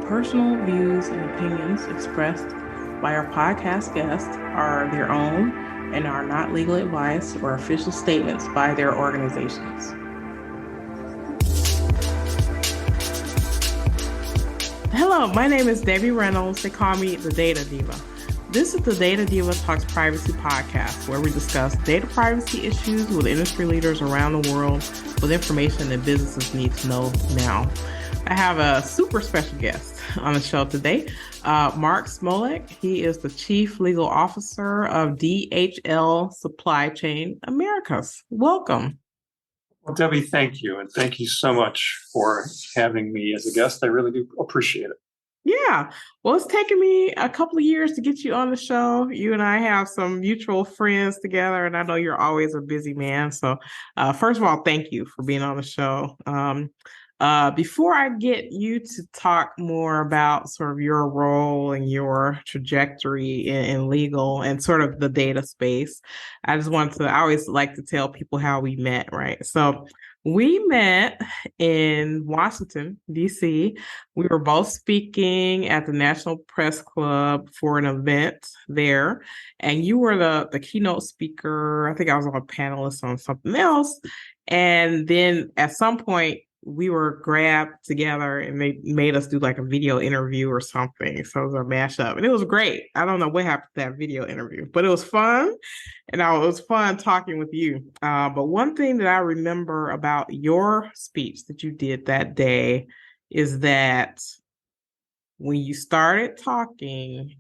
personal views and opinions expressed by our podcast guests are their own and are not legal advice or official statements by their organizations. Hello, my name is Debbie Reynolds. They call me the Data Diva. This is the Data Diva Talks Privacy podcast, where we discuss data privacy issues with industry leaders around the world with information that businesses need to know now. I have a super special guest on the show today, Mark Smolik. He is the Chief Legal Officer of DHL Supply Chain Americas. Welcome. Well, Debbie, thank you. And thank you so much for having me as a guest. I really do appreciate it. Yeah. Well, it's taken me a couple of years to get you on the show. You and I have some mutual friends together, and I know you're always a busy man. So first of all, thank you for being on the show. Before I get you to talk more about sort of your role and your trajectory in legal and sort of the data space, I always like to tell people how we met, right? So we met in Washington, D.C. We were both speaking at the National Press Club for an event there, and you were the keynote speaker. I think I was a panelist on something else. And then at some point, we were grabbed together and they made us do like a video interview or something. So it was a mashup and it was great. I don't know what happened to that video interview, but it was fun. And it was fun talking with you. But one thing that I remember about your speech that you did that day is that when you started talking,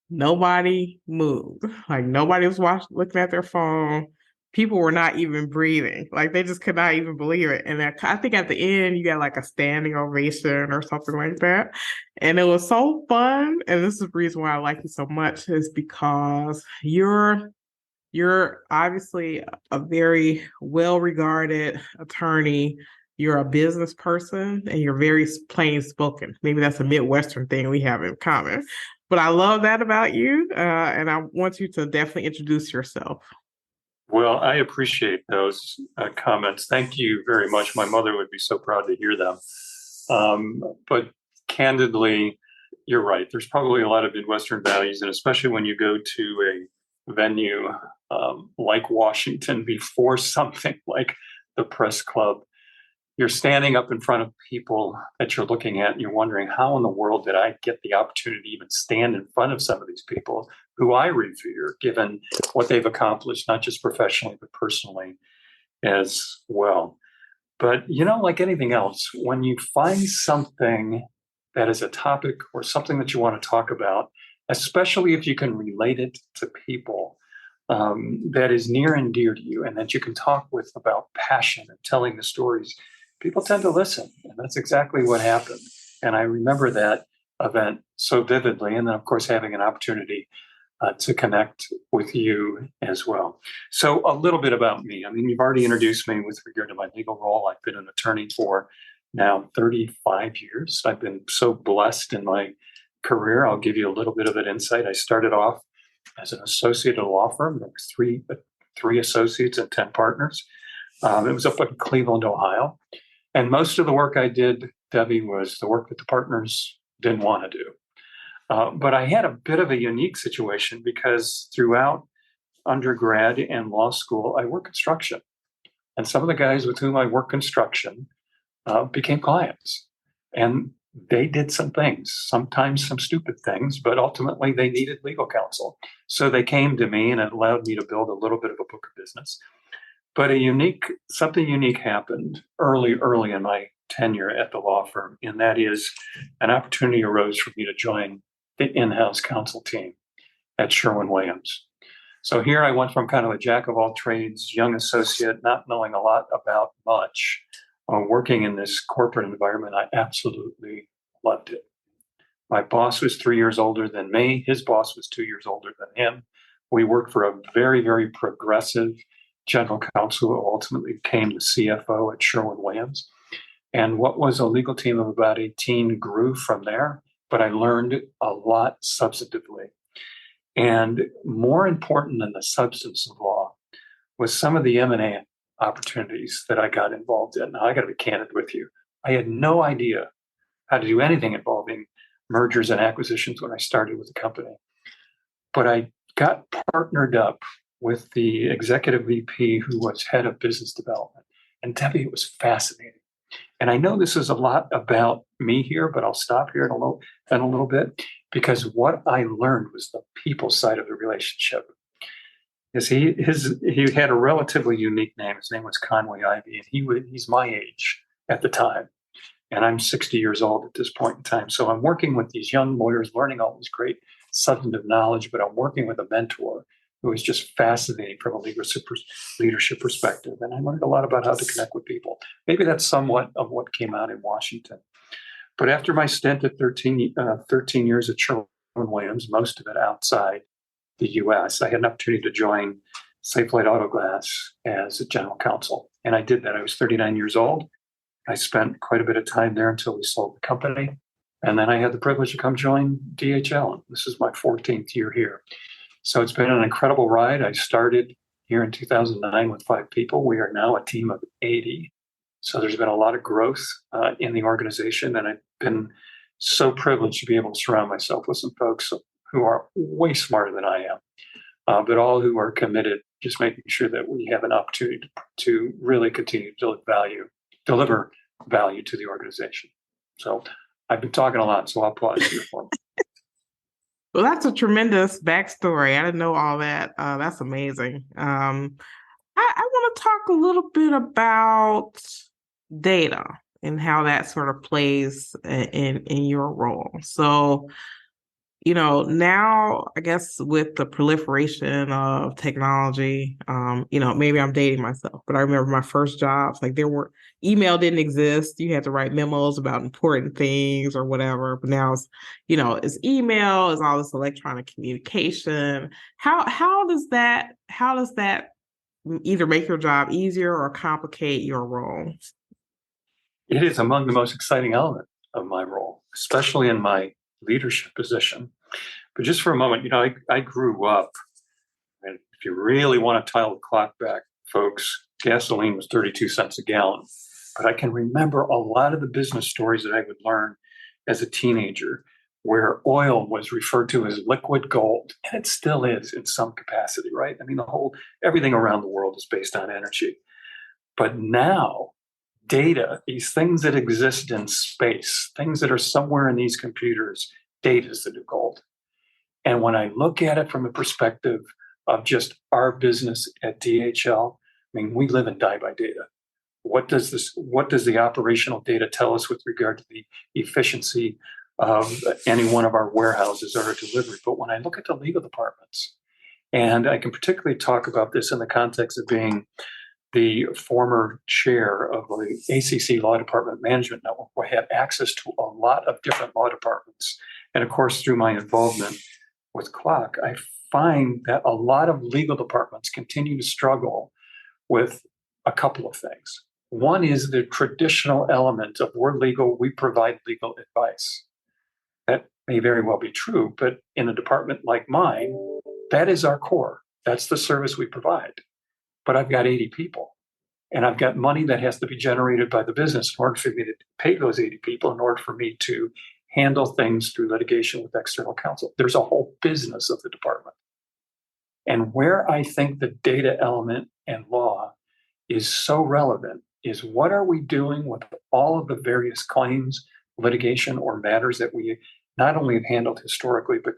nobody moved. Like nobody was looking at their phone. People were not even breathing. Like they just could not even believe it. And I think at the end, you got like a standing ovation or something like that. And it was so fun. And this is the reason why I like you so much is because you're obviously a very well-regarded attorney. You're a business person and you're very plain spoken. Maybe that's a Midwestern thing we have in common. But I love that about you. And I want you to definitely introduce yourself. Well, I appreciate those comments. Thank you very much. My mother would be so proud to hear them. But candidly, you're right. There's probably a lot of Midwestern values, and especially when you go to a venue like Washington before something like the press club, you're standing up in front of people that you're looking at and you're wondering, how in the world did I get the opportunity to even stand in front of some of these people who I revere, given what they've accomplished, not just professionally, but personally as well. But, like anything else, when you find something that is a topic or something that you want to talk about, especially if you can relate it to people that is near and dear to you and that you can talk with about passion and telling the stories, people tend to listen. And that's exactly what happened. And I remember that event so vividly. And then, of course, having an opportunity to connect with you as well. So a little bit about me. I mean, you've already introduced me with regard to my legal role. I've been an attorney for now 35 years. I've been so blessed in my career. I'll give you a little bit of an insight. I started off as an associate at a law firm. There were three associates and 10 partners. It was up in Cleveland, Ohio. And most of the work I did, Debbie, was the work that the partners didn't want to do. But I had a bit of a unique situation because throughout undergrad and law school, I worked construction. And some of the guys with whom I worked construction became clients. And they did some things, sometimes some stupid things, but ultimately they needed legal counsel. So they came to me and it allowed me to build a little bit of a book of business. But something unique happened early in my tenure at the law firm. And that is an opportunity arose for me to join the in-house counsel team at Sherwin-Williams. So here I went from kind of a jack of all trades, young associate, not knowing a lot about much, working in this corporate environment. I absolutely loved it. My boss was 3 years older than me. His boss was 2 years older than him. We worked for a very, very progressive general counsel who ultimately became the CFO at Sherwin-Williams. And what was a legal team of about 18 grew from there. But I learned a lot substantively. And more important than the substance of law was some of the M&A opportunities that I got involved in. Now, I got to be candid with you. I had no idea how to do anything involving mergers and acquisitions when I started with the company. But I got partnered up with the executive VP who was head of business development. And Debbie, it was fascinating. And I know this is a lot about me here, but I'll stop here in a little bit, because what I learned was the people side of the relationship. Is he had a relatively unique name. His name was Conway Ivy, and he's my age at the time. And I'm 60 years old at this point in time. So I'm working with these young lawyers, learning all this great substantive knowledge, but I'm working with a mentor who is just fascinating from a leadership perspective. And I learned a lot about how to connect with people. Maybe that's somewhat of what came out in Washington. But after my stint at 13 years at Sherwin-Williams, most of it outside the US, I had an opportunity to join Safelite Auto Glass as a general counsel. And I did that. I was 39 years old. I spent quite a bit of time there until we sold the company. And then I had the privilege to come join DHL. This is my 14th year here. So it's been an incredible ride. I started here in 2009 with 5 people. We are now a team of 80. So there's been a lot of growth in the organization. And I've been so privileged to be able to surround myself with some folks who are way smarter than I am, but all who are committed, just making sure that we have an opportunity to really continue to deliver value to the organization. So I've been talking a lot, so I'll pause here for me. Well, that's a tremendous backstory. I didn't know all that. That's amazing. I want to talk a little bit about data and how that sort of plays in your role. So, now I guess with the proliferation of technology, maybe I'm dating myself, but I remember my first jobs, like email didn't exist. You had to write memos about important things or whatever. But now it's email, it's all this electronic communication. How does that either make your job easier or complicate your role? It is among the most exciting elements of my role, especially in my leadership position. But just for a moment, I grew up, and if you really want to dial the clock back, folks, gasoline was 32 cents a gallon. But I can remember a lot of the business stories that I would learn as a teenager, where oil was referred to as liquid gold, and it still is in some capacity, right? I mean, everything around the world is based on energy. But now, data, these things that exist in space, things that are somewhere in these computers, data is the new gold. And when I look at it from a perspective of just our business at DHL, I mean, we live and die by data. What does the operational data tell us with regard to the efficiency of any one of our warehouses or our delivery? But when I look at the legal departments, and I can particularly talk about this in the context of being the former chair of the ACC Law Department Management Network, where I had access to a lot of different law departments. And of course, through my involvement with Clock, I find that a lot of legal departments continue to struggle with a couple of things. One is the traditional element of we're legal, we provide legal advice. That may very well be true, but in a department like mine, that is our core. That's the service we provide. But I've got 80 people, and I've got money that has to be generated by the business in order for me to pay those 80 people, in order for me to handle things through litigation with external counsel. There's a whole business of the department. And where I think the data element and law is so relevant is, what are we doing with all of the various claims, litigation, or matters that we not only have handled historically, but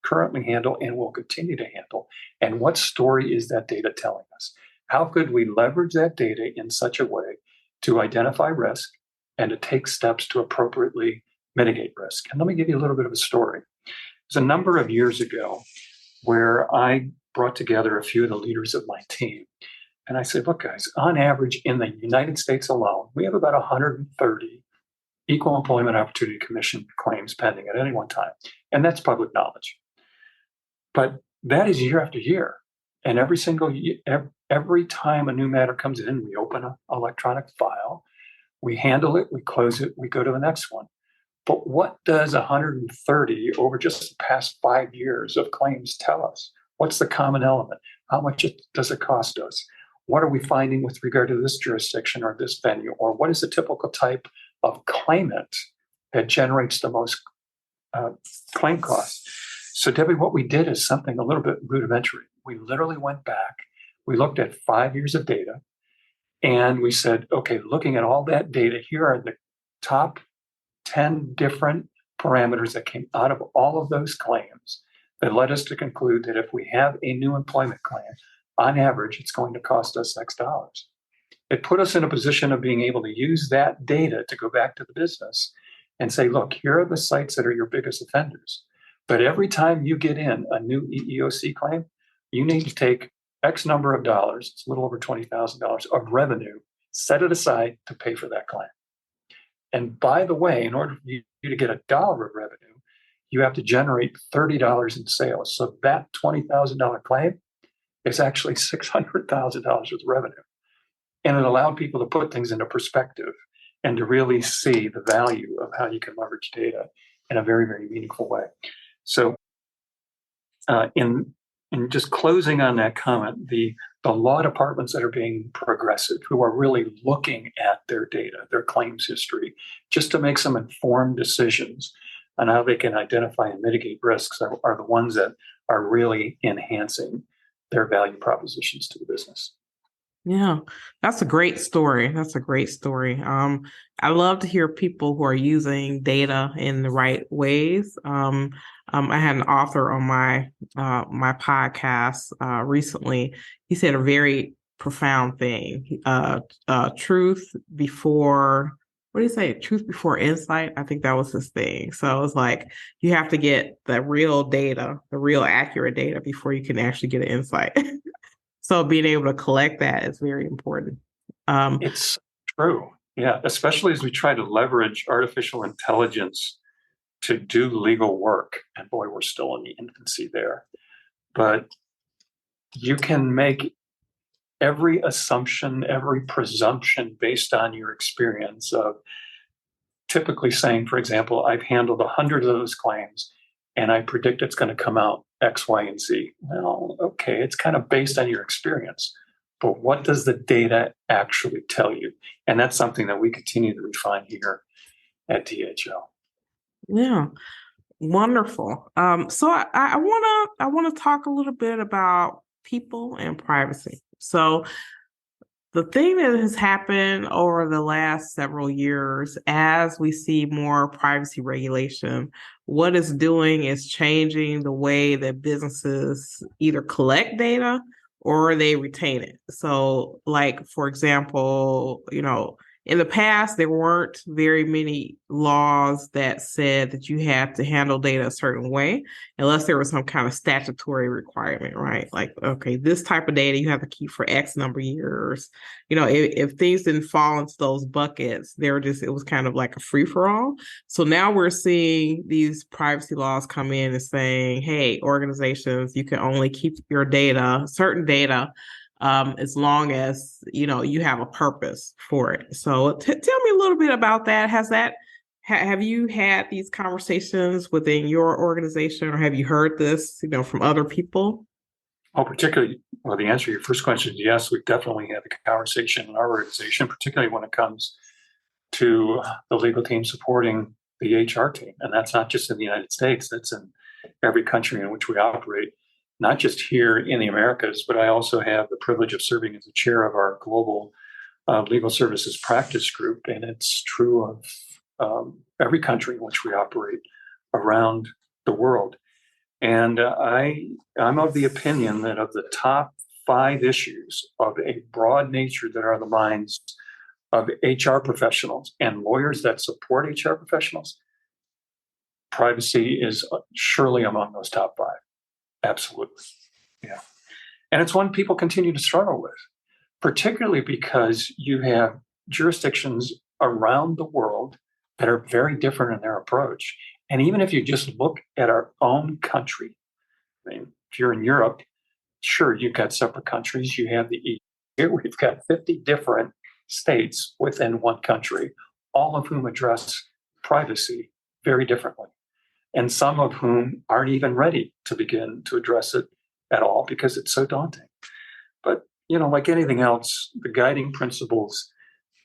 currently handle and will continue to handle? And what story is that data telling us? How could we leverage that data in such a way to identify risk and to take steps to appropriately mitigate risk? And let me give you a little bit of a story. It was a number of years ago where I brought together a few of the leaders of my team. And I said, look, guys, on average in the United States alone, we have about 130 Equal Employment Opportunity Commission claims pending at any one time. And that's public knowledge. But that is year after year. And every single year, every time a new matter comes in, we open an electronic file, we handle it, we close it, we go to the next one. But what does 130 over just the past 5 years of claims tell us? What's the common element? How much does it cost us? What are we finding with regard to this jurisdiction or this venue? Or what is the typical type of claimant that generates the most claim costs. So, Debbie, what we did is something a little bit rudimentary. We literally went back, we looked at 5 years of data, and we said, okay, looking at all that data, here are the top 10 different parameters that came out of all of those claims that led us to conclude that if we have a new employment claim, on average, it's going to cost us X dollars. It put us in a position of being able to use that data to go back to the business and say, look, here are the sites that are your biggest offenders. But every time you get in a new EEOC claim, you need to take X number of dollars, it's a little over $20,000 of revenue, set it aside to pay for that claim. And by the way, in order for you to get $1 of revenue, you have to generate $30 in sales. So that $20,000 claim is actually $600,000 worth of revenue. And it allowed people to put things into perspective and to really see the value of how you can leverage data in a very, very meaningful way. So in just closing on that comment, the law departments that are being progressive, who are really looking at their data, their claims history, just to make some informed decisions on how they can identify and mitigate risks, are the ones that are really enhancing their value propositions to the business. Yeah, that's a great story. That's a great story. I love to hear people who are using data in the right ways. I had an author on my podcast recently. He said a very profound thing. Truth before, what do you say? Truth before insight. I think that was his thing. So it's like you have to get the real data, the real accurate data before you can actually get an insight. So being able to collect that is very important. It's true. Yeah, especially as we try to leverage artificial intelligence to do legal work. And boy, we're still in the infancy there. But you can make every assumption, every presumption based on your experience of typically saying, for example, I've handled 100 of those claims and I predict it's going to come out X, Y, and Z. Well, okay, it's kind of based on your experience, but what does the data actually tell you? And that's something that we continue to refine here at DHL. Yeah, wonderful. So I wanna talk a little bit about people and privacy. So the thing that has happened over the last several years, as we see more privacy regulation, what it's doing is changing the way that businesses either collect data or they retain it. So, like, for example, in the past, there weren't very many laws that said that you had to handle data a certain way, unless there was some kind of statutory requirement, right? Like, okay, this type of data you have to keep for X number of years. If things didn't fall into those buckets, it was kind of like a free for all. So now we're seeing these privacy laws come in and saying, hey, organizations, you can only keep your data, certain data, as long as you have a purpose for it. So tell me a little bit about that. Have you had these conversations within your organization, or have you heard this from other people? Oh, particularly, well, the answer to your first question is yes. We definitely had the conversation in our organization, particularly when it comes to the legal team supporting the HR team. And that's not just in the United States, that's in every country in which we operate, not just here in the Americas, but I also have the privilege of serving as the chair of our global legal services practice group. And it's true of every country in which we operate around the world. And I'm of the opinion that of the top 5 issues of a broad nature that are on the minds of HR professionals and lawyers that support HR professionals, privacy is surely among those top 5. Absolutely. Yeah. And it's one people continue to struggle with, particularly because you have jurisdictions around the world that are very different in their approach. And even if you just look at our own country, I mean, if you're in Europe, sure, you've got separate countries. You have the EU. Here we've got 50 different states within one country, all of whom address privacy very differently. And some of whom aren't even ready to begin to address it at all because it's so daunting. But, like anything else, the guiding principles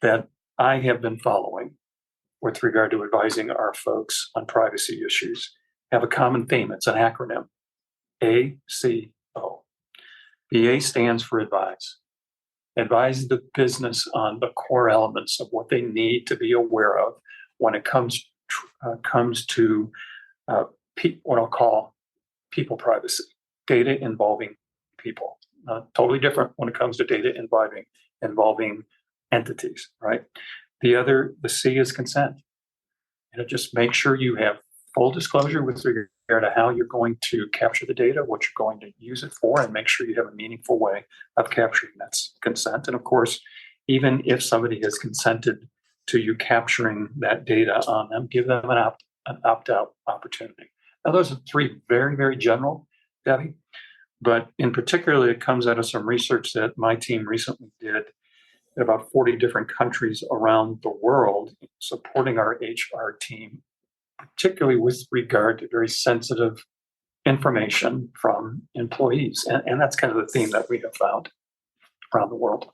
that I have been following with regard to advising our folks on privacy issues have a common theme. It's an acronym, ACO. The A stands for advise. Advise the business on the core elements of what they need to be aware of when it comes to what I'll call people privacy, data involving people. Totally different when it comes to data involving entities, right? The C is consent. Just make sure you have full disclosure with regard to how you're going to capture the data, what you're going to use it for, and make sure you have a meaningful way of capturing that consent. And of course, even if somebody has consented to you capturing that data on them, give them an opt-out opportunity. Now, those are three very, very general, Debbie, but in particular, it comes out of some research that my team recently did in about 40 different countries around the world, supporting our HR team, particularly with regard to very sensitive information from employees. And that's kind of the theme that we have found around the world.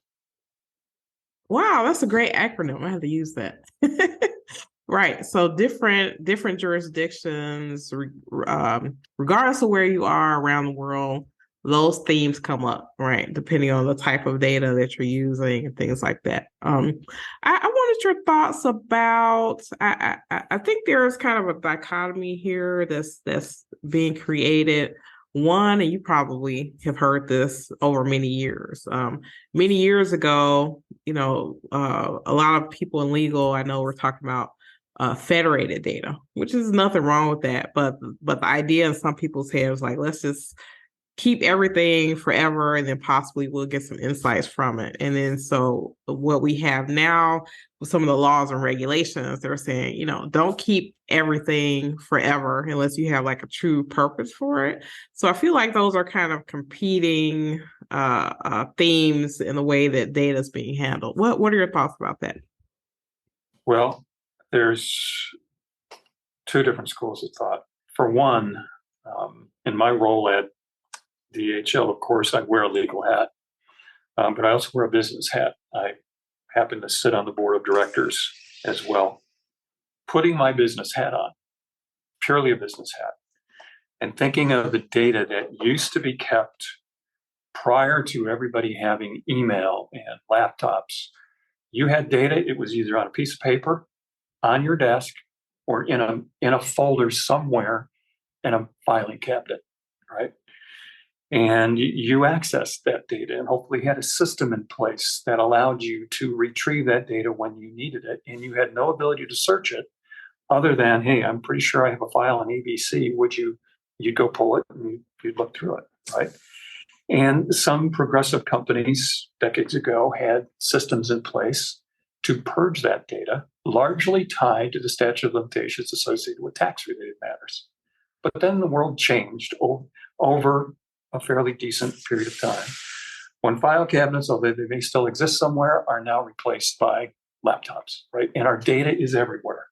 Wow, that's a great acronym. I have to use that. Right. So different jurisdictions, regardless of where you are around the world, those themes come up, right? Depending on the type of data that you're using and things like that. I wanted your thoughts about. I think there's kind of a dichotomy here that's being created. One, and you probably have heard this over many years. Many years ago, a lot of people in legal, I know, we're talking about federated data, which is nothing wrong with that. But the idea in some people's heads is like, let's just keep everything forever, and then possibly we'll get some insights from it. And then so what we have now with some of the laws and regulations, they're saying, don't keep everything forever unless you have like a true purpose for it. So I feel like those are kind of competing themes in the way that data is being handled. What are your thoughts about that? Well, there's two different schools of thought. For one, in my role at DHL, of course, I wear a legal hat, but I also wear a business hat. I happen to sit on the board of directors as well. Putting my business hat on, purely a business hat, and thinking of the data that used to be kept prior to everybody having email and laptops. You had data, it was either on a piece of paper, on your desk, or in a folder somewhere in a filing cabinet, right? And you accessed that data and hopefully had a system in place that allowed you to retrieve that data when you needed it. And you had no ability to search it other than, hey, I'm pretty sure I have a file on ABC. You'd go pull it and you'd look through it, right? And some progressive companies decades ago had systems in place to purge that data, largely tied to the statute of limitations associated with tax-related matters. But then the world changed over a fairly decent period of time, when file cabinets, although they may still exist somewhere, are now replaced by laptops, right? And our data is everywhere.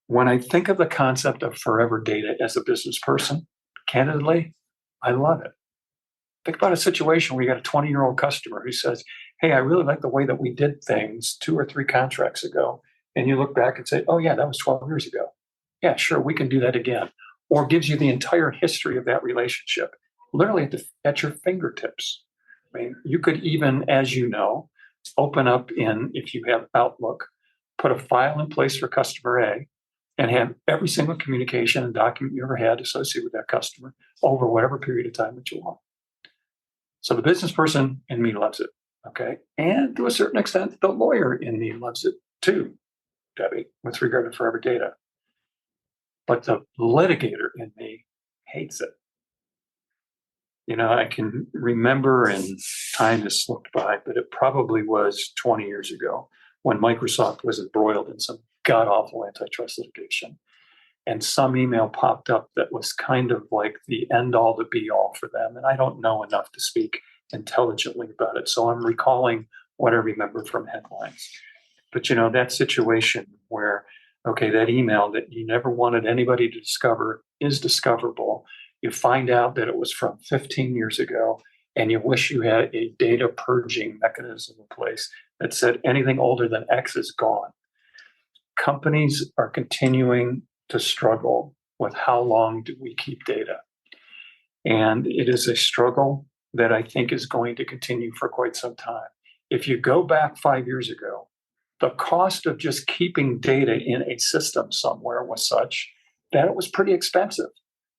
When I think of the concept of forever data as a business person, candidly, I love it. Think about a situation where you got a 20-year-old customer who says, hey, I really like the way that we did things 2 or 3 contracts ago. And you look back and say, oh yeah, that was 12 years ago. Yeah, sure, we can do that again. Or gives you the entire history of that relationship, literally at your fingertips. I mean, you could even, as you know, open up if you have Outlook, put a file in place for customer A, and have every single communication and document you ever had associated with that customer over whatever period of time that you want. So the business person in me loves it, okay? And to a certain extent, the lawyer in me loves it too, Debbie, with regard to forever data. But the litigator in me hates it. I can remember, and time has slipped by, but it probably was 20 years ago when Microsoft was embroiled in some god-awful antitrust litigation. And some email popped up that was kind of like the end-all to be-all for them. And I don't know enough to speak intelligently about it. So I'm recalling what I remember from headlines. But, that situation where, okay, that email that you never wanted anybody to discover is discoverable. You find out that it was from 15 years ago, and you wish you had a data purging mechanism in place that said anything older than X is gone. Companies are continuing to struggle with how long do we keep data. And it is a struggle that I think is going to continue for quite some time. If you go back 5 years ago, the cost of just keeping data in a system somewhere was such that it was pretty expensive.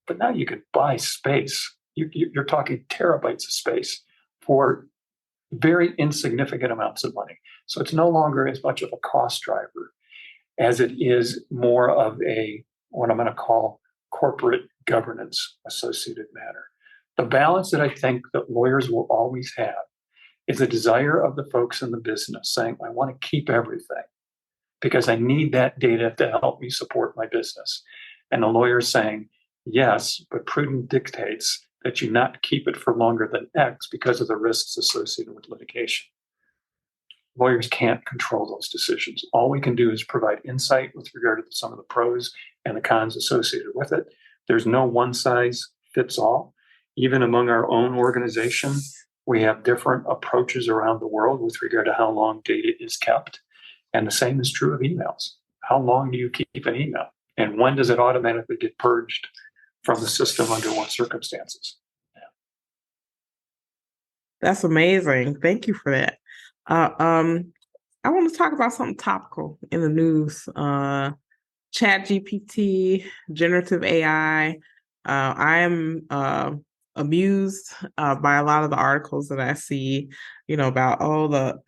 But now you could buy space. You're talking terabytes of space for very insignificant amounts of money. So it's no longer as much of a cost driver as it is more of a, what I'm going to call, corporate governance associated matter. The balance that I think that lawyers will always have is a desire of the folks in the business saying, I want to keep everything because I need that data to help me support my business. And the lawyer saying, yes, but prudence dictates that you not keep it for longer than X because of the risks associated with litigation. Lawyers can't control those decisions. All we can do is provide insight with regard to some of the pros and the cons associated with it. There's no one size fits all. Even among our own organization, we have different approaches around the world with regard to how long data is kept. And the same is true of emails. How long do you keep an email? And when does it automatically get purged from the system under what circumstances? That's amazing. Thank you for that. I want to talk about something topical in the news. ChatGPT, generative AI. I am amused by a lot of the articles that I see, about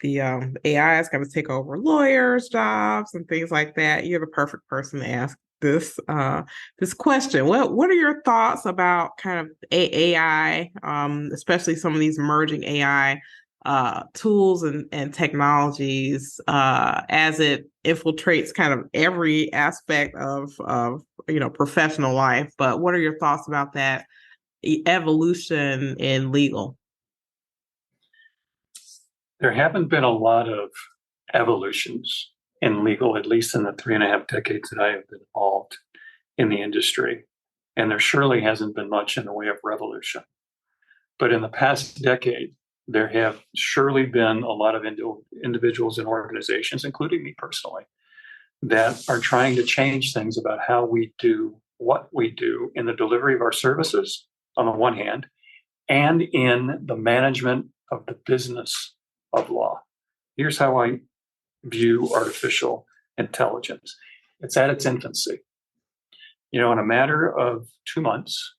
the AI is going to take over lawyers' jobs and things like that. You're the perfect person to ask this question. What are your thoughts about kind of AI, especially some of these emerging AI tools and technologies as it infiltrates kind of every aspect of professional life? But what are your thoughts about that evolution in legal? There haven't been a lot of evolutions in legal, at least in the 3.5 decades that I have been involved in the industry. And there surely hasn't been much in the way of revolution. But in the past decade, there have surely been a lot of individuals and organizations, including me personally, that are trying to change things about how we do what we do in the delivery of our services, on the one hand, and in the management of the business of law. Here's how I view artificial intelligence. It's at its infancy. In a matter of 2 months,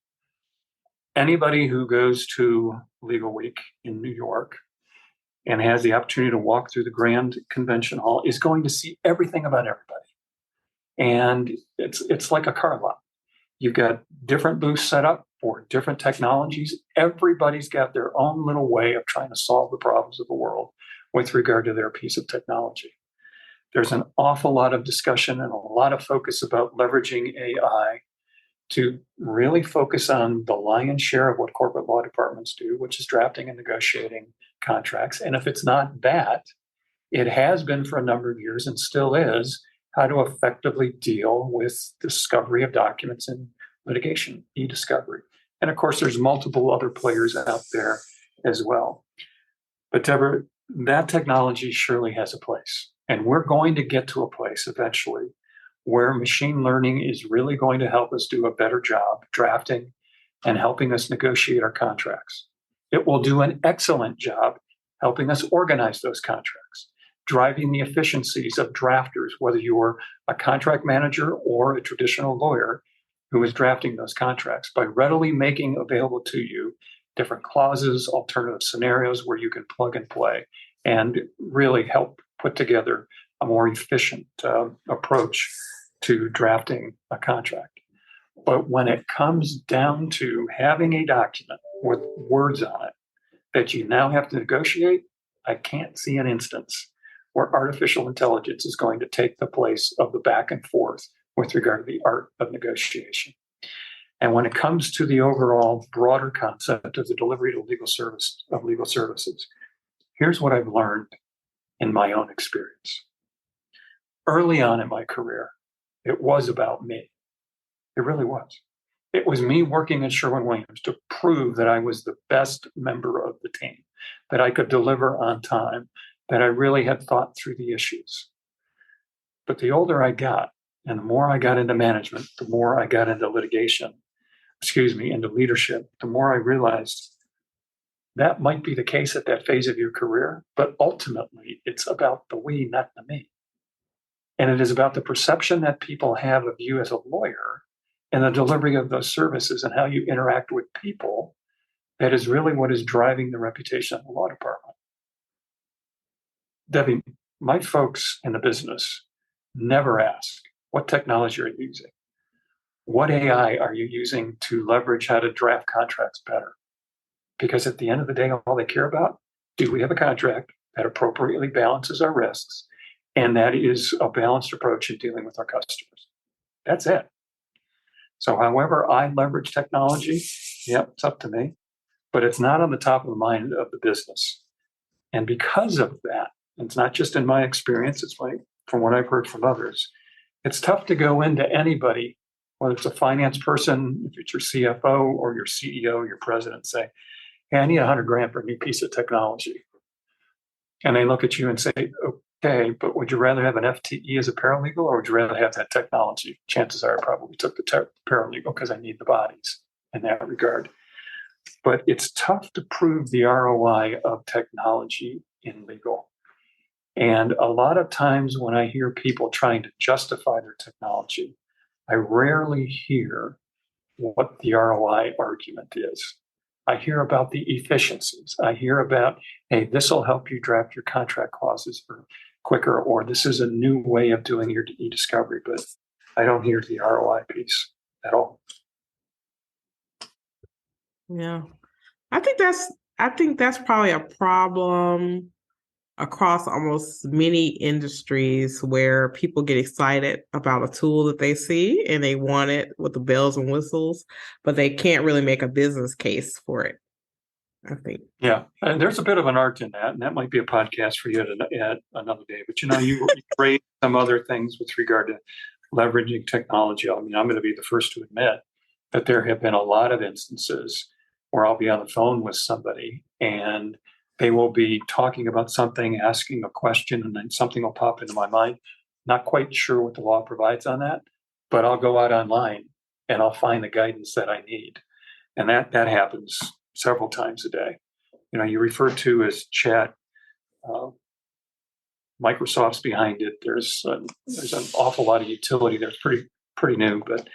anybody who goes to Legal Week in New York and has the opportunity to walk through the Grand Convention Hall is going to see everything about everybody. And it's like a car lot. You've got different booths set up for different technologies. Everybody's got their own little way of trying to solve the problems of the world with regard to their piece of technology. There's an awful lot of discussion and a lot of focus about leveraging AI to really focus on the lion's share of what corporate law departments do, which is drafting and negotiating contracts. And if it's not that, it has been for a number of years and still is how to effectively deal with discovery of documents in litigation, e-discovery. And of course, there's multiple other players out there as well. But Deborah, that technology surely has a place. And we're going to get to a place eventually where machine learning is really going to help us do a better job drafting and helping us negotiate our contracts. It will do an excellent job helping us organize those contracts, driving the efficiencies of drafters, whether you're a contract manager or a traditional lawyer who is drafting those contracts, by readily making available to you different clauses, alternative scenarios where you can plug and play and really help put together a more efficient approach to drafting a contract. But when it comes down to having a document with words on it that you now have to negotiate, I can't see an instance where artificial intelligence is going to take the place of the back and forth with regard to the art of negotiation. And when it comes to the overall broader concept of the delivery to legal services, here's what I've learned in my own experience. Early on in my career, it was about me. It really was. It was me working at Sherwin-Williams to prove that I was the best member of the team, that I could deliver on time, that I really had thought through the issues. But the older I got, and the more I got into management, the more I got into into leadership, the more I realized that might be the case at that phase of your career, but ultimately it's about the we, not the me. And it is about the perception that people have of you as a lawyer and the delivery of those services and how you interact with people. That is really what is driving the reputation of the law department. Debbie, my folks in the business never ask, what technology are you using? What AI are you using to leverage how to draft contracts better? Because at the end of the day, all they care about, do we have a contract that appropriately balances our risks? And that is a balanced approach in dealing with our customers. That's it. So however I leverage technology, it's up to me, but it's not on the top of the mind of the business. And because of that, it's not just in my experience, it's from what I've heard from others, it's tough to go into anybody, whether it's a finance person, if it's your CFO or your CEO, your president, say, hey, I need $100,000 for a new piece of technology. And they look at you and say, okay, but would you rather have an FTE as a paralegal or would you rather have that technology? Chances are I probably took the paralegal because I need the bodies in that regard. But it's tough to prove the ROI of technology in legal. And a lot of times when I hear people trying to justify their technology, I rarely hear what the ROI argument is. I hear about the efficiencies. I hear about, hey, this will help you draft your contract clauses quicker, or this is a new way of doing your e-discovery, but I don't hear the ROI piece at all. Yeah. I think that's probably a problem across almost many industries where people get excited about a tool that they see and they want it with the bells and whistles, but they can't really make a business case for it, I think. Yeah, and there's a bit of an art in that, and that might be a podcast for you at another day. But you raised some other things with regard to leveraging technology. I mean, I'm going to be the first to admit that there have been a lot of instances where I'll be on the phone with somebody and they will be talking about something, asking a question, and then something will pop into my mind. Not quite sure what the law provides on that, but I'll go out online and I'll find the guidance that I need. And that happens several times a day. You refer to as chat. Microsoft's behind it. There's an awful lot of utility there. Pretty new, but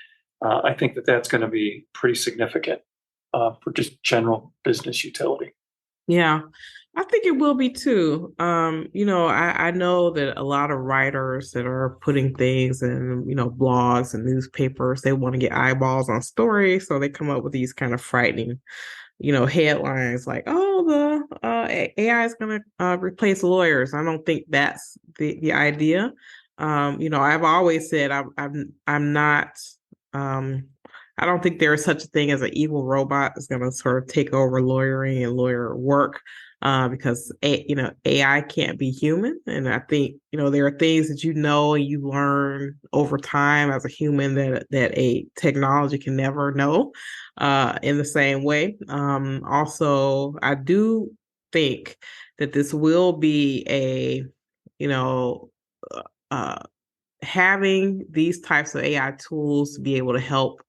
I think that's going to be pretty significant for just general business utility. Yeah, I think it will be too. I know that a lot of writers that are putting things in, blogs and newspapers, they want to get eyeballs on stories. So they come up with these kind of frightening, headlines like, oh, the AI is going to replace lawyers. I don't think that's the idea. I've always said I'm not, I don't think there is such a thing as an evil robot that's going to sort of take over lawyering and lawyer work because AI can't be human. And I think there are things that and you learn over time as a human that a technology can never know in the same way. Also, I do think that this will be a having these types of AI tools to be able to help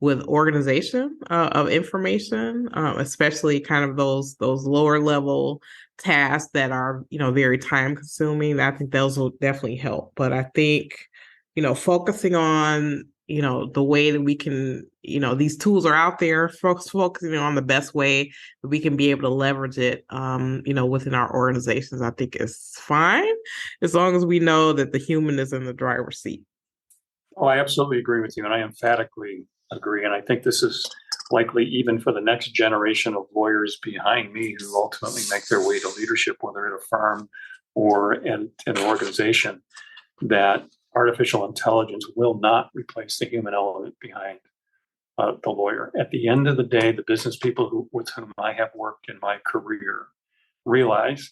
with organization of information, especially kind of those lower level tasks that are very time consuming. I think those will definitely help. But I think focusing on the way that we can these tools are out there, focusing on the best way that we can be able to leverage it within our organizations, I think is fine as long as we know that the human is in the driver's seat. Oh, I absolutely agree with you, and I emphatically agree. And I think this is likely even for the next generation of lawyers behind me who ultimately make their way to leadership, whether at a firm or in an organization, that artificial intelligence will not replace the human element behind the lawyer. At the end of the day, the business people with whom I have worked in my career realize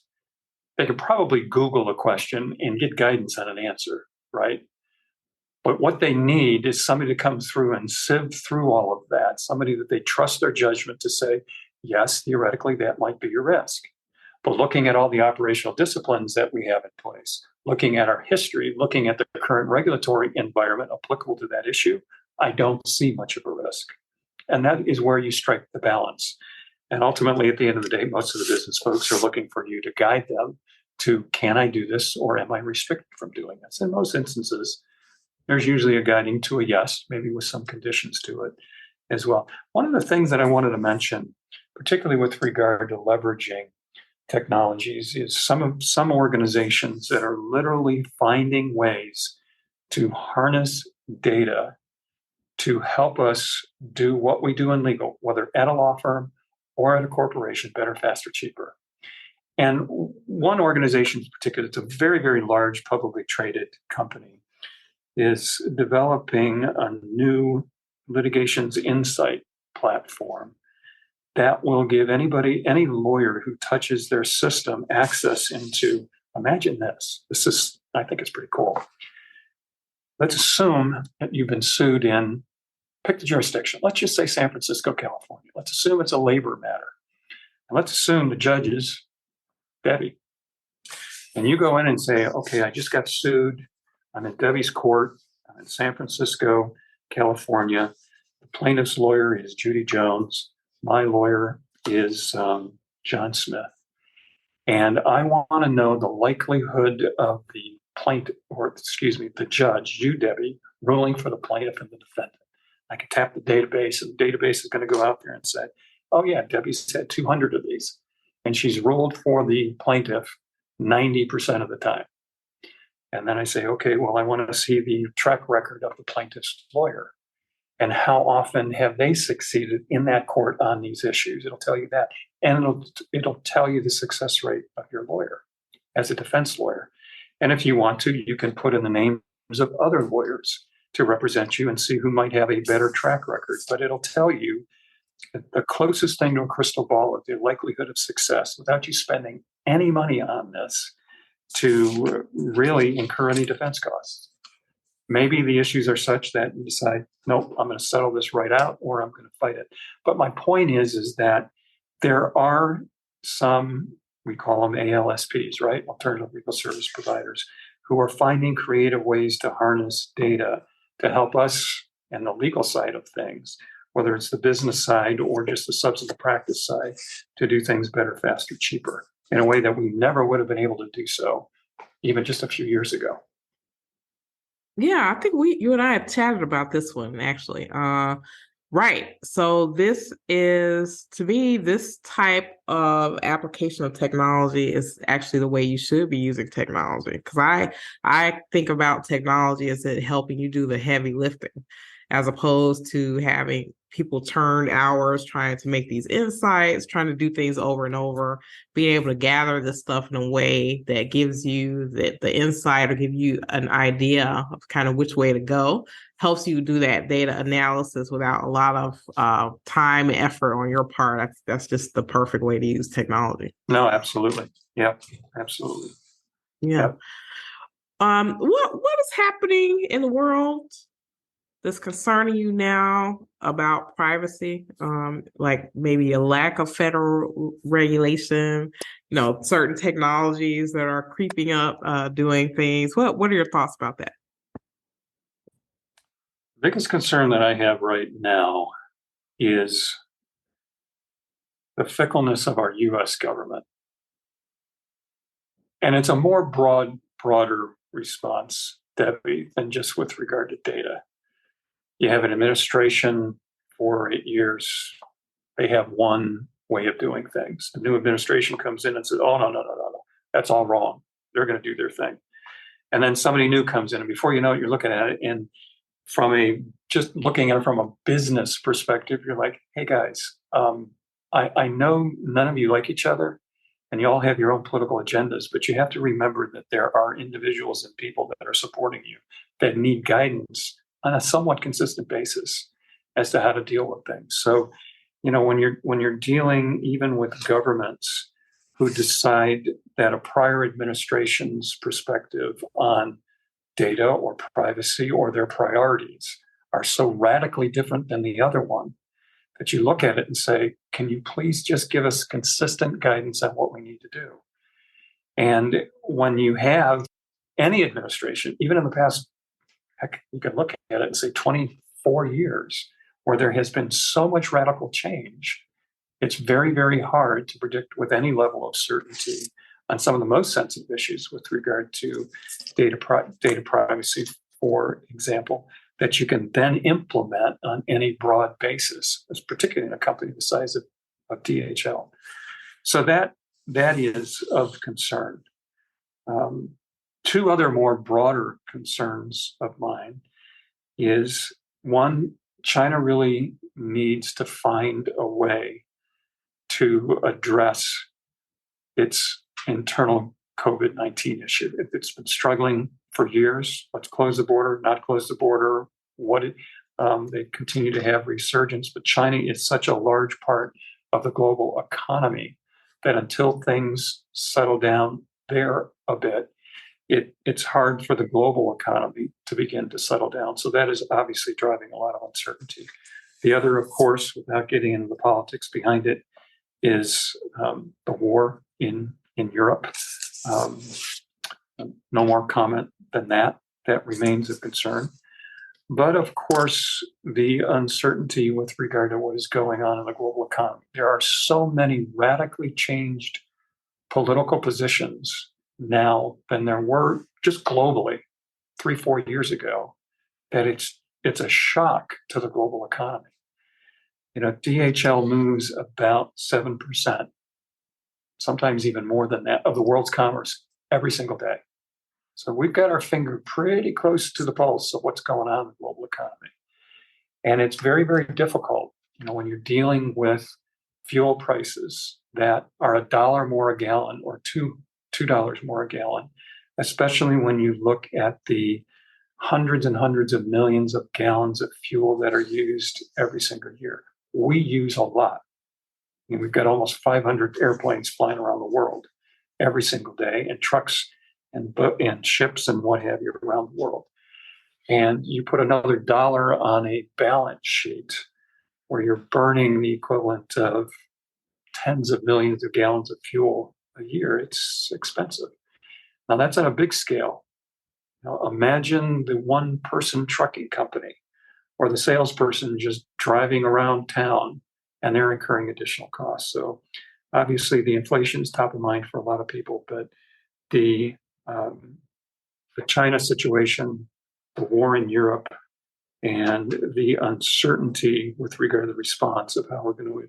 they could probably Google a question and get guidance on an answer, right? But what they need is somebody to come through and sieve through all of that, somebody that they trust their judgment to say, yes, theoretically, that might be a risk. But looking at all the operational disciplines that we have in place, looking at our history, looking at the current regulatory environment applicable to that issue, I don't see much of a risk. And that is where you strike the balance. And ultimately, at the end of the day, most of the business folks are looking for you to guide them to, can I do this, or am I restricted from doing this? In most instances, there's usually a guiding to a yes, maybe with some conditions to it as well. One of the things that I wanted to mention, particularly with regard to leveraging technologies, is some organizations that are literally finding ways to harness data to help us do what we do in legal, whether at a law firm or at a corporation, better, faster, cheaper. And one organization in particular, it's a very, very large publicly traded company, is developing a new litigations insight platform that will give anybody, any lawyer who touches their system, access into, imagine this. This is, I think it's pretty cool. Let's assume that you've been sued in, pick the jurisdiction. Let's just say San Francisco, California. Let's assume it's a labor matter. And let's assume the judge is Debbie. And you go in and say, okay, I just got sued. I'm in Debbie's court. I'm in San Francisco, California. The plaintiff's lawyer is Judy Jones. My lawyer is John Smith. And I want to know the likelihood of the plaintiff, or excuse me, the judge, you, Debbie, ruling for the plaintiff and the defendant. I can tap the database, and the database is going to go out there and say, oh, yeah, Debbie's had 200 of these, and she's ruled for the plaintiff 90% of the time. And then I say, okay, well, I want to see the track record of the plaintiff's lawyer and how often have they succeeded in that court on these issues. It'll tell you that. And it'll tell you the success rate of your lawyer as a defense lawyer. And if you want to, you can put in the names of other lawyers to represent you and see who might have a better track record. But it'll tell you the closest thing to a crystal ball of the likelihood of success without you spending any money on this to really incur any defense costs. Maybe the issues are such that you decide, nope, I'm going to settle this right out, or I'm going to fight it. But my point is that there are some, we call them ALSPs, right? Alternative legal service providers, who are finding creative ways to harness data to help us in the legal side of things, whether it's the business side or just the substantive practice side, to do things better, faster, cheaper, in a way that we never would have been able to do so even just a few years ago. Yeah, I think you and I have chatted about this one actually. Right. So this is, to me, this type of application of technology is actually the way you should be using technology. Because I think about technology as it helping you do the heavy lifting, as opposed to having people turn hours trying to make these insights, trying to do things over and over, being able to gather this stuff in a way that gives you the insight or give you an idea of kind of which way to go, helps you do that data analysis without a lot of time and effort on your part. That's just the perfect way to use technology. No, absolutely. Yeah, absolutely. Yeah. What is happening in the world that's concerning you now about privacy? Like maybe a lack of federal regulation, certain technologies that are creeping up, doing things. What are your thoughts about that? The biggest concern that I have right now is the fickleness of our U.S. government. And it's a more broader response, Debbie, than just with regard to data. You have an administration for 8 years. They have one way of doing things. The new administration comes in and says, oh, no. That's all wrong. They're going to do their thing. And then somebody new comes in, and before you know it, you're looking at it, and just looking at it from a business perspective, you're like, hey guys, I know none of you like each other, and you all have your own political agendas, but you have to remember that there are individuals and people that are supporting you that need guidance on a somewhat consistent basis as to how to deal with things. So, when you're dealing even with governments who decide that a prior administration's perspective on data or privacy or their priorities are so radically different than the other one, that you look at it and say, can you please just give us consistent guidance on what we need to do? And when you have any administration, even in the past, heck, you can look at it and say 24 years, where there has been so much radical change, it's very, very hard to predict with any level of certainty on some of the most sensitive issues with regard to data privacy, for example, that you can then implement on any broad basis, particularly in a company the size of DHL. So that is of concern. Two other more broader concerns of mine is, one, China really needs to find a way to address its internal COVID-19 issue. It's been struggling for years. Let's close the border, not close the border. They continue to have resurgence, but China is such a large part of the global economy that until things settle down there a bit, it's hard for the global economy to begin to settle down. So that is obviously driving a lot of uncertainty. The other, of course, without getting into the politics behind it, is the war in Europe. No more comment than that. That remains a concern. But of course, the uncertainty with regard to what is going on in the global economy. There are so many radically changed political positions now than there were just globally 3-4 years ago, that it's a shock to the global economy. DHL moves about 7%, sometimes even more than that, of the world's commerce every single day. So we've got our finger pretty close to the pulse of what's going on in the global economy. And it's very, very difficult, when you're dealing with fuel prices that are $1 more a gallon or $2 more a gallon, especially when you look at the hundreds and hundreds of millions of gallons of fuel that are used every single year. We use a lot. We've got almost 500 airplanes flying around the world every single day, and trucks and ships and what have you around the world. And you put another dollar on a balance sheet where you're burning the equivalent of tens of millions of gallons of fuel a year. It's expensive. Now that's on a big scale. Imagine the one-person trucking company or the salesperson just driving around town, and they're incurring additional costs. So obviously the inflation is top of mind for a lot of people, but the China situation, the war in Europe, and the uncertainty with regard to the response of how we're going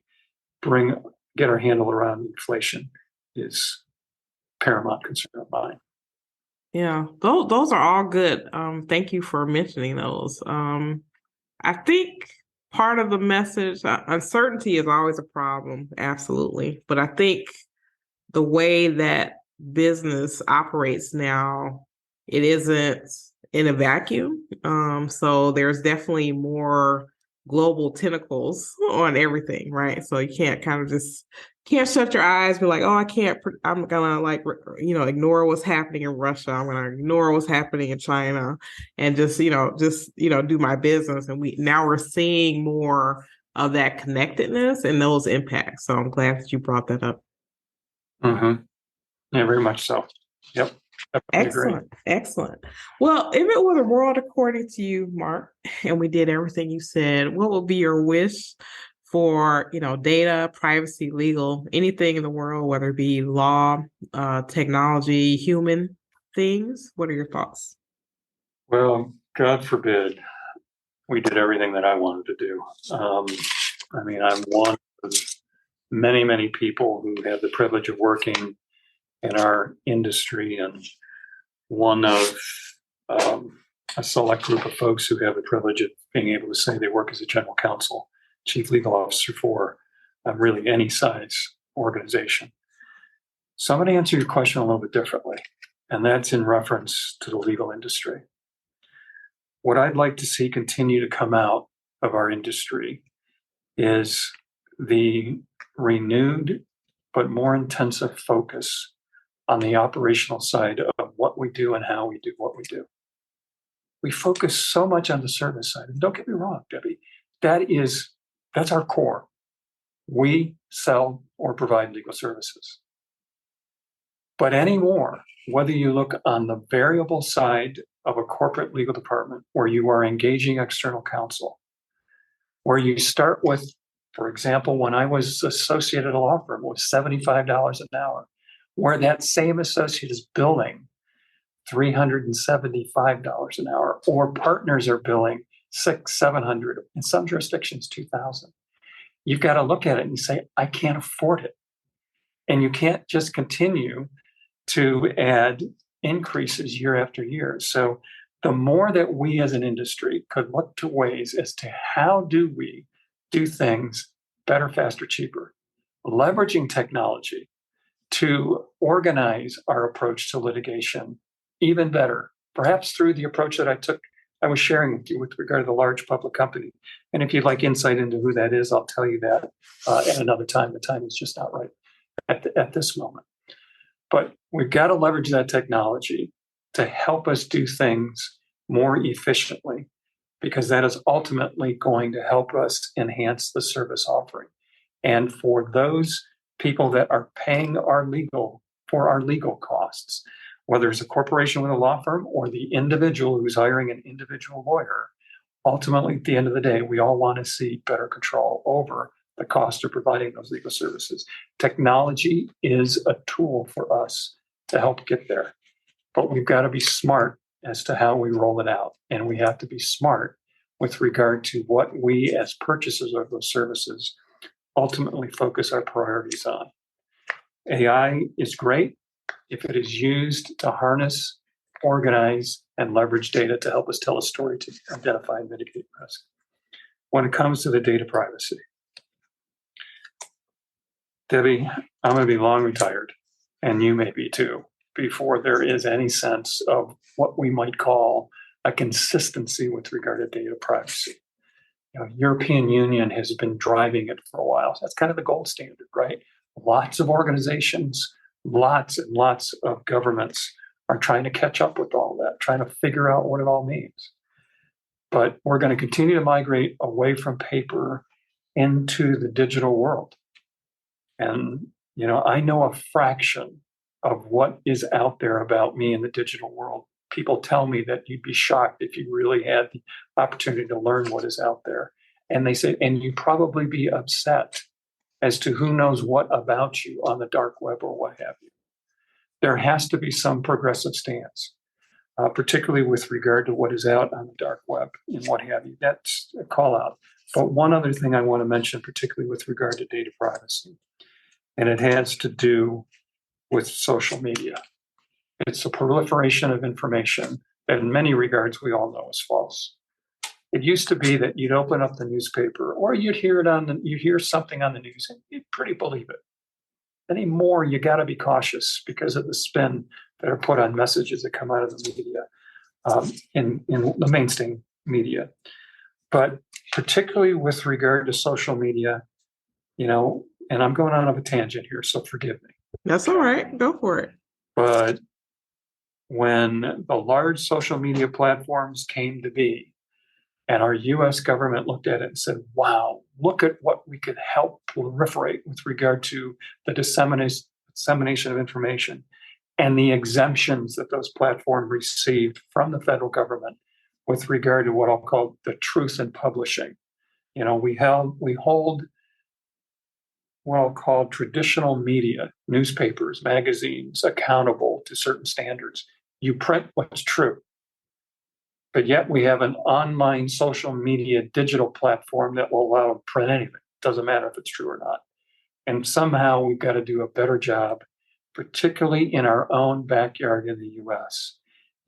to get our handle around inflation is paramount concern of mine. Yeah, those are all good. Thank you for mentioning those. I think part of the message, uncertainty is always a problem, absolutely. But I think the way that business operates now, it isn't in a vacuum. So there's definitely more global tentacles on everything, right? So you can't can't shut your eyes, be like, oh, I'm gonna ignore what's happening in Russia. I'm gonna ignore what's happening in China and just do my business. And we're seeing more of that connectedness and those impacts. So I'm glad that you brought that up. Mm-hmm. Yeah, very much so. Yep. Excellent. Well, if it were the world according to you, Mark, and we did everything you said, what would be your wish for, data, privacy, legal, anything in the world, whether it be law, technology, human things? What are your thoughts? Well, God forbid we did everything that I wanted to do. I'm one of many, many people who have the privilege of working in our industry, and one of a select group of folks who have the privilege of being able to say they work as a general counsel, chief legal officer for really any size organization. So I'm going to answer your question a little bit differently, and that's in reference to the legal industry. What I'd like to see continue to come out of our industry is the renewed but more intensive focus on the operational side of what we do and how we do what we do. We focus so much on the service side. And don't get me wrong, Debbie, that is That's our core. We sell or provide legal services. But anymore, whether you look on the variable side of a corporate legal department where you are engaging external counsel, where you start with, for example, when I was associate at a law firm, it was $75 an hour, where that same associate is billing $375 an hour, or partners are billing $600-700, in some jurisdictions $2,000. You've got to look at it and say, I can't afford it. And you can't just continue to add increases year after year. So the more that we as an industry could look to ways as to how do we do things better, faster, cheaper, leveraging technology to organize our approach to litigation even better, perhaps through the approach that I was sharing with you with regard to the large public company. And if you'd like insight into who that is, I'll tell you that at another time. The time is just not right at this moment. But we've got to leverage that technology to help us do things more efficiently, because that is ultimately going to help us enhance the service offering. And for those people that are paying our legal costs, whether it's a corporation with a law firm or the individual who's hiring an individual lawyer, ultimately, at the end of the day, we all want to see better control over the cost of providing those legal services. Technology is a tool for us to help get there, but we've got to be smart as to how we roll it out. And we have to be smart with regard to what we as purchasers of those services ultimately focus our priorities on. AI is great if it is used to harness, organize, and leverage data to help us tell a story to identify and mitigate risk. When it comes to the data privacy, Debbie, I'm going to be long retired, and you may be too, before there is any sense of what we might call a consistency with regard to data privacy. European Union has been driving it for a while. So that's kind of the gold standard, right? Lots of organizations, lots and lots of governments are trying to catch up with all that, trying to figure out what it all means. But we're going to continue to migrate away from paper into the digital world. And, I know a fraction of what is out there about me in the digital world. People tell me that you'd be shocked if you really had the opportunity to learn what is out there. And they say, and you'd probably be upset as to who knows what about you on the dark web or what have you. There has to be some progressive stance, particularly with regard to what is out on the dark web and what have you. That's a call out. But one other thing I want to mention, particularly with regard to data privacy, and it has to do with social media. It's a proliferation of information that in many regards we all know is false. It used to be that you'd open up the newspaper or you'd hear something on the news and you'd pretty believe it. Anymore, you got to be cautious because of the spin that are put on messages that come out of the media, in the mainstream media. But particularly with regard to social media, and I'm going on a tangent here, so forgive me. That's all right. Go for it. But when the large social media platforms came to be, and our US government looked at it and said, wow, look at what we could help proliferate with regard to the dissemination of information and the exemptions that those platforms received from the federal government with regard to what I'll call the truth in publishing. We hold what I'll call traditional media, newspapers, magazines, accountable to certain standards. You print what's true. But yet we have an online social media digital platform that will allow to print anything. Doesn't matter if it's true or not. And somehow we've got to do a better job, particularly in our own backyard in the US,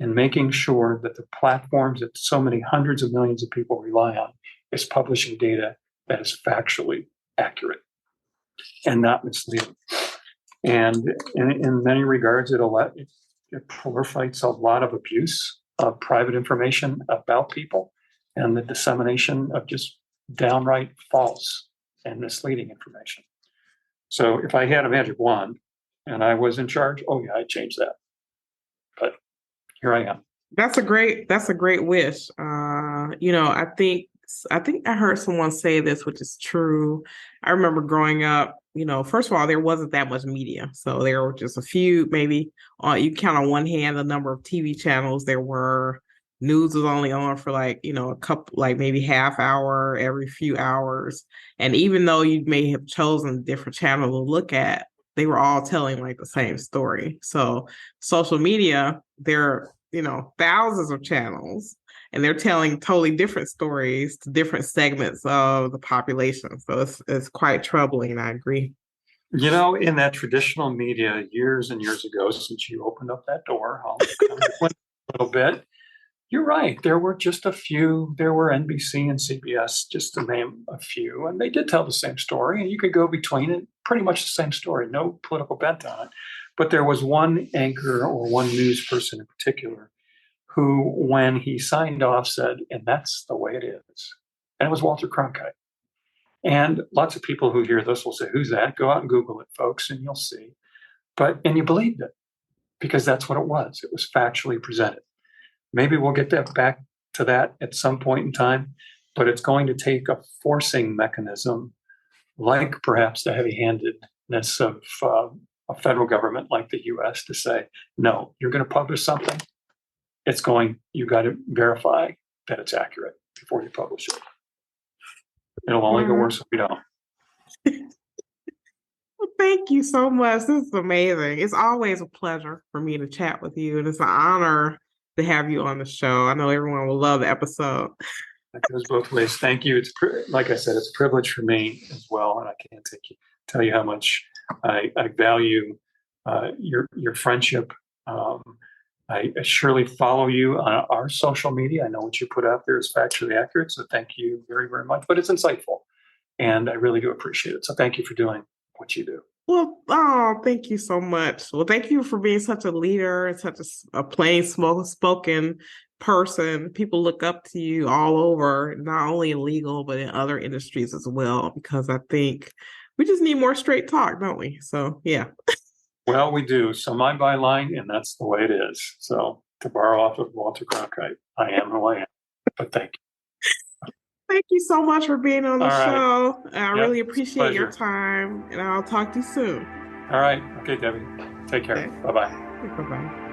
in making sure that the platforms that so many hundreds of millions of people rely on is publishing data that is factually accurate and not misleading. And in many regards, it proliferates a lot of abuse of private information about people and the dissemination of just downright false and misleading information. So if I had a magic wand and I was in charge, I'd change that. But here I am. That's a great wish. I think I think I heard someone say this, which is true. I remember growing up, first of all, there wasn't that much media. So there were just a few, maybe you count on one hand the number of TV channels there were. News was only on for like, a couple, like maybe half hour every few hours. And even though you may have chosen a different channel to look at, they were all telling like the same story. So social media, there are, thousands of channels and they're telling totally different stories to different segments of the population. So it's quite troubling. I agree. In that traditional media years and years ago, since you opened up that door, I'll kind of a little bit. You're right. There were just a few. There were NBC and CBS, just to name a few, and they did tell the same story. And you could go between it, pretty much the same story, no political bent on it. But there was one anchor or one news person in particular who, when he signed off, said, "And that's the way it is." And it was Walter Cronkite. And lots of people who hear this will say, "Who's that?" Go out and Google it, folks, and you'll see. And you believed it because that's what it was. It was factually presented. Maybe we'll get back to that at some point in time, but it's going to take a forcing mechanism, like perhaps the heavy-handedness of a federal government like the U.S. to say, no, you're going to publish something. You got to verify that it's accurate before you publish it. It'll only go worse if we don't. Well, thank you so much. This is amazing. It's always a pleasure for me to chat with you, and it's an honor to have you on the show. I know everyone will love the episode. It goes both ways. Thank you. It's like I said, it's a privilege for me as well, and I can't tell you how much I value your friendship. I surely follow you on our social media. I know what you put out there is factually accurate, so thank you very, very much. But it's insightful, and I really do appreciate it. So thank you for doing what you do. Well, thank you so much. Well, thank you for being such a leader and such a plain spoken person. People look up to you all over, not only in legal, but in other industries as well, because I think we just need more straight talk, don't we? So, yeah. Well, we do. So my byline, and that's the way it is. So to borrow off of Walter Cronkite, I am who I am. But thank you. Thank you so much for being on the show. Right. I really appreciate your time, and I'll talk to you soon. All right. Okay, Debbie. Take care. Okay. Bye-bye. Bye-bye.